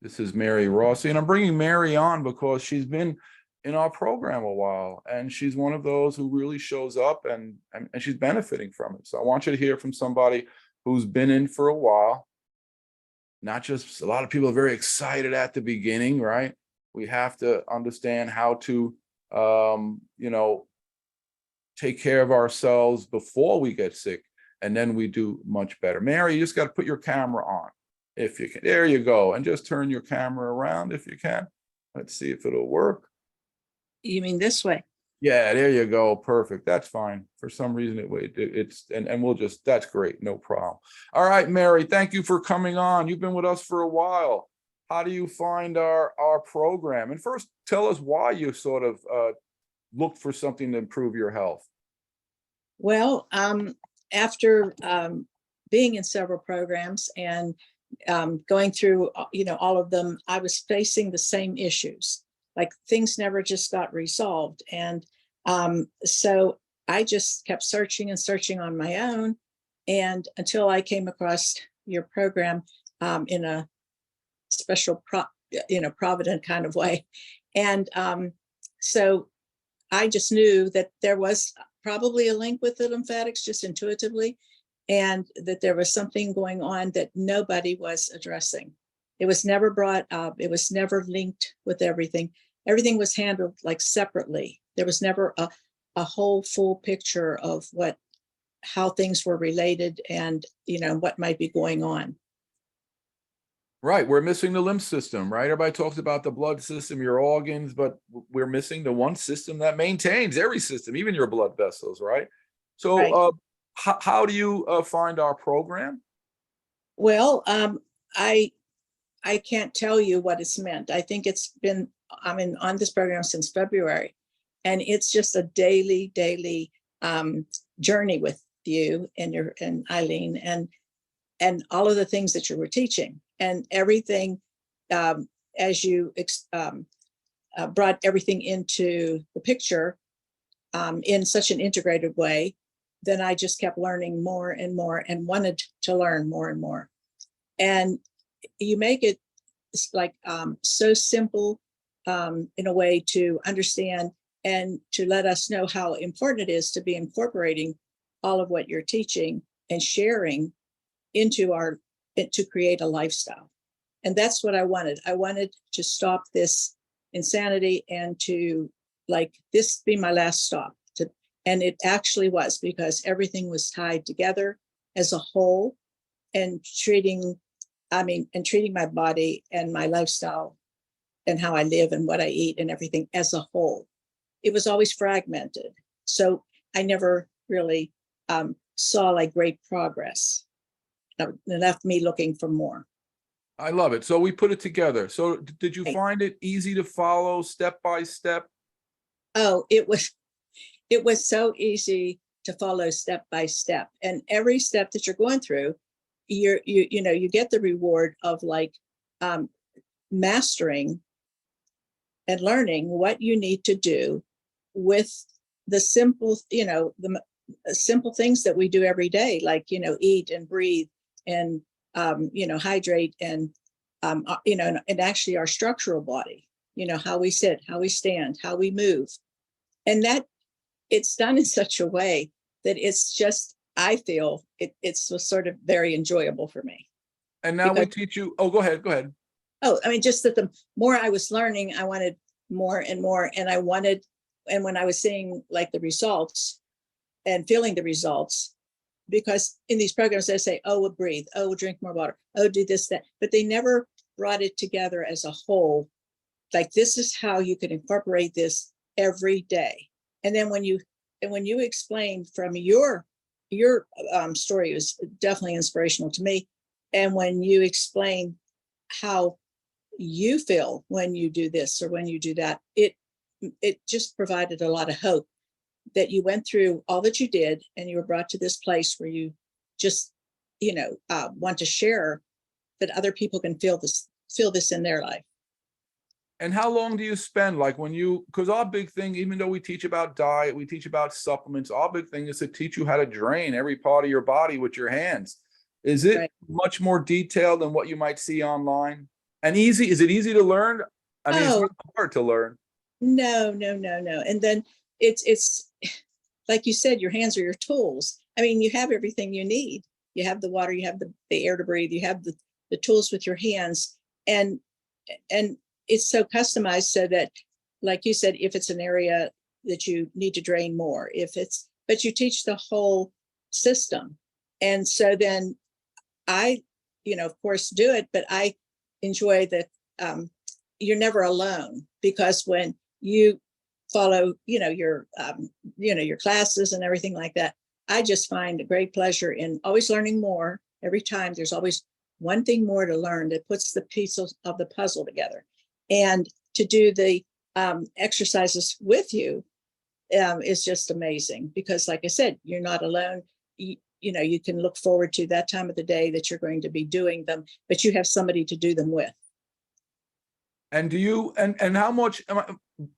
This is Mary Rossi, and I'm bringing Mary on because she's been in our program a while, and she's one of those who really shows up and she's benefiting from it. So I want you to hear from somebody who's been in for a while. Not just a lot of people are very excited at the beginning, right? We have to understand how to, take care of ourselves before we get sick, and then we do much better. Mary, you just got to put your camera on. If you can, there you go. And just turn your camera around if you can. Let's see if it'll work. You mean this way? Yeah, there you go. Perfect. That's fine. For some reason and we'll just, that's great. No problem. All right, Mary, thank you for coming on. You've been with us for a while. How do you find our program? And first, tell us why you sort of looked for something to improve your health. Well, after being in several programs and going through, all of them, I was facing the same issues. Like things never just got resolved. And so I just kept searching and searching on my own. And until I came across your program in a special, provident kind of way. And so I just knew that there was probably a link with the lymphatics just intuitively, and that there was something going on that nobody was addressing. It was never brought up. It was never linked with everything. Everything was handled like separately. There was never a whole full picture of how things were related and, what might be going on. Right. We're missing the lymph system, right? Everybody talks about the blood system, your organs, but we're missing the one system that maintains every system, even your blood vessels, right? So Right. How do you find our program? Well, I can't tell you what it's meant. I think I'm on this program since February, and it's just a daily journey with you and Eileen and all of the things that you were teaching, and everything as you brought everything into the picture in such an integrated way. Then I just kept learning more and more and wanted to learn more and more. And you make it like so simple in a way to understand and to let us know how important it is to be incorporating all of what you're teaching and sharing to create a lifestyle. And that's what I wanted. I wanted to stop this insanity and to this be my last stop. And it actually was, because everything was tied together as a whole, and treating my body and my lifestyle and how I live and what I eat and everything as a whole. It was always fragmented. So I never really saw great progress. It left me looking for more. I love it. So we put it together. So did you find it easy to follow step by step? Oh, it was so easy to follow step by step. And every step that you're going through, you get the reward of mastering and learning what you need to do with the simple, the simple things that we do every day, eat and breathe and hydrate and and actually our structural body, how we sit, how we stand, how we move. And that it's done in such a way that it's just, I feel it's sort of very enjoyable for me. And now we teach you. Oh, go ahead. Oh, just that the more I was learning, I wanted more and more. And when I was seeing the results and feeling the results, because in these programs they say, oh, we'll breathe, oh, we'll drink more water, oh, do this, that, but they never brought it together as a whole. This is how you can incorporate this every day. And then when you explained from your story, was definitely inspirational to me. And when you explain how you feel when you do this or when you do that, it just provided a lot of hope that you went through all that you did and you were brought to this place where you just, want to share that other people can feel this in their life. And how long do you spend because our big thing, even though we teach about diet, we teach about supplements, our big thing is to teach you how to drain every part of your body with your hands. Is it much more detailed than what you might see online? And easy, is it easy to learn? I mean, it's Oh, not hard to learn. no, no, no, no. And then it's like you said, your hands are your tools. I mean, you have everything you need. You have the water, you have the air to breathe, you have the tools with your hands. And it's so customized so that, like you said, if it's an area that you need to drain more, but you teach the whole system. And so then I, of course, do it, but I enjoy that you're never alone, because when you follow, your classes and everything like that, I just find a great pleasure in always learning more. Every time there's always one thing more to learn that puts the pieces of the puzzle together. And to do the exercises with you is just amazing, because like I said, you're not alone. You can look forward to that time of the day that you're going to be doing them, but you have somebody to do them with. And do you, and how much,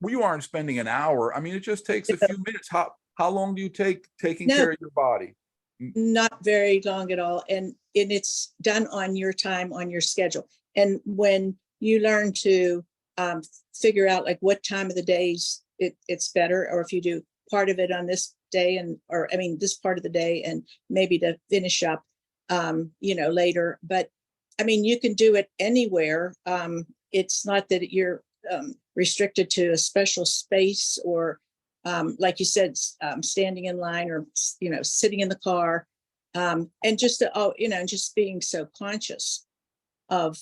you aren't spending an hour. I mean, it just takes a few minutes. How long do you take taking No, care of your body? not very long at all. And it's done on your time, on your schedule. And when you learn to figure out like what time of the days it's better, or if you do part of it on this day this part of the day, and maybe to finish up, later. But I mean, you can do it anywhere. It's not that you're restricted to a special space, or like you said, standing in line, or sitting in the car, and just being so conscious of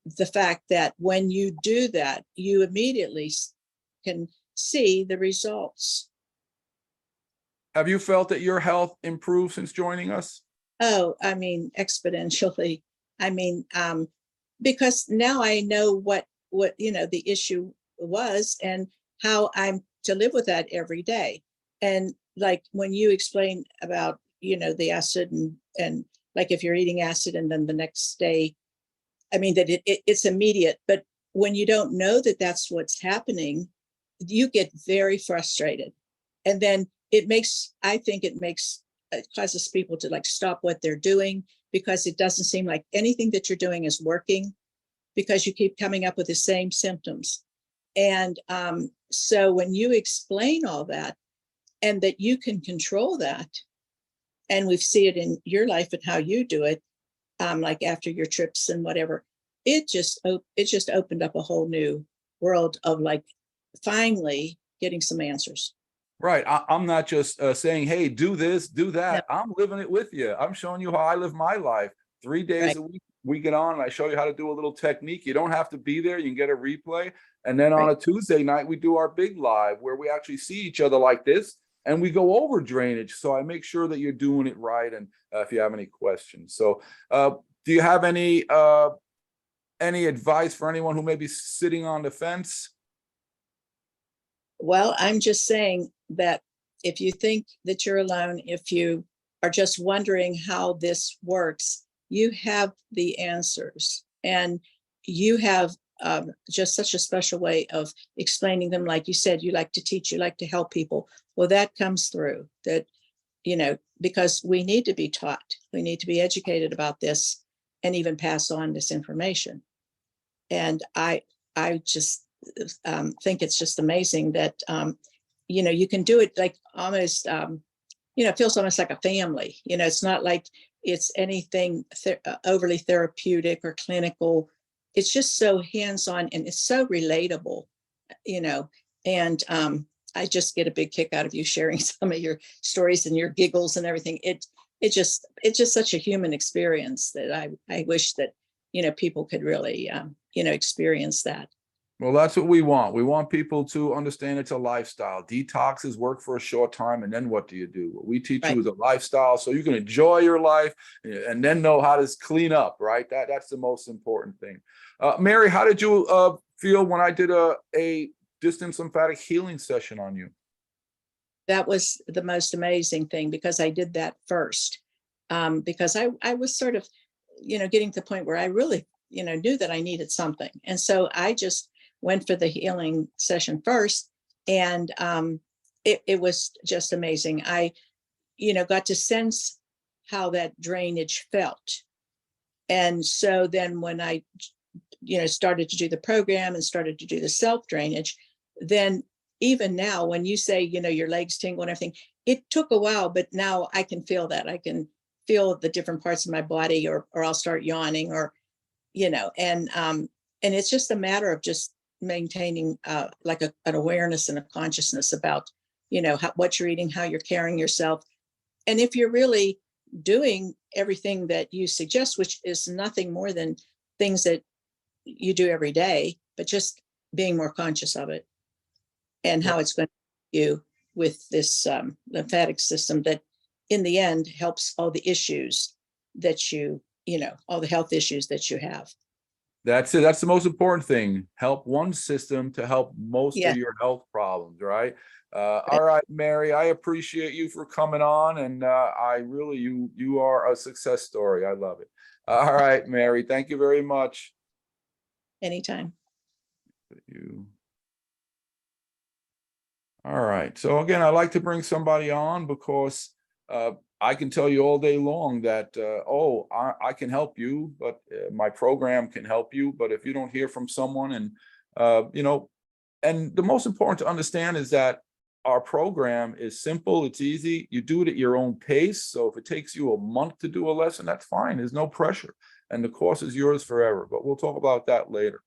the fact that when you do that, you immediately can see the results. Have you felt that your health improved since joining us? Oh, I mean, exponentially. I mean, because now I know what the issue was, and how I'm to live with that every day. And like when you explain about the acid, and like if you're eating acid and then the next day, I mean that it's immediate. But when you don't know that that's what's happening, you get very frustrated, and then it causes people to like stop what they're doing, because it doesn't seem like anything that you're doing is working, because you keep coming up with the same symptoms. And so when you explain all that, and that you can control that, and we see it in your life and how you do it, like after your trips and whatever, it just opened up a whole new world of like finally getting some answers. Right. I'm not just saying, hey, do this, do that. No, I'm living it with you. I'm showing you how I live my life. 3 days right, a week, we get on and I show you how to do a little technique. You don't have to be there. You can get a replay. And then on right. a Tuesday night, we do our big live where we actually see each other like this, and we go over drainage. So I make sure that you're doing it right. And if you have any questions. So do you have any advice for anyone who may be sitting on the fence? Well, I'm just saying that if you think that you're alone, if you are just wondering how this works, you have the answers, and you have just such a special way of explaining them. Like you said, you like to teach, you like to help people. Well, that comes through that, because we need to be taught, we need to be educated about this, and even pass on this information. And I just think it's just amazing that you can do it like almost it feels almost like a family. It's not like it's anything overly therapeutic or clinical. It's just so hands-on, and it's so relatable. And I just get a big kick out of you sharing some of your stories and your giggles and everything. It's just such a human experience that I wish that people could really experience that. Well, that's what we want. We want people to understand it's a lifestyle. Detoxes work for a short time, and then what do you do? What we teach Right. you is a lifestyle, so you can enjoy your life and then know how to clean up, right? That's the most important thing. Mary, how did you feel when I did a distance lymphatic healing session on you? That was the most amazing thing, because I did that first, because I was sort of, getting to the point where I really, knew that I needed something. And so I just went for the healing session first. And it was just amazing. I, got to sense how that drainage felt. And so then when I started to do the program and started to do the self drainage, then even now, when you say, your legs tingle and everything, it took a while, but now I can feel that. I can feel the different parts of my body, or I'll start yawning, or, and it's just a matter of just maintaining like an awareness and a consciousness about, what you're eating, how you're carrying yourself. And if you're really doing everything that you suggest, which is nothing more than things that you do every day, but just being more conscious of it and how it's going to help you with this lymphatic system that in the end helps all the issues that all the health issues that you have. That's it. That's the most important thing. Help one system to help most Yeah. of your health problems, right? All right, Mary, I appreciate you for coming on, and I really, you are a success story. I love it. All right, Mary, thank you very much. Anytime. All right. So again, I like to bring somebody on because I can tell you all day long that, I can help you, but my program can help you. But if you don't hear from someone, and, and the most important to understand is that our program is simple. It's easy. You do it at your own pace. So if it takes you a month to do a lesson, that's fine. There's no pressure. And the course is yours forever. But we'll talk about that later.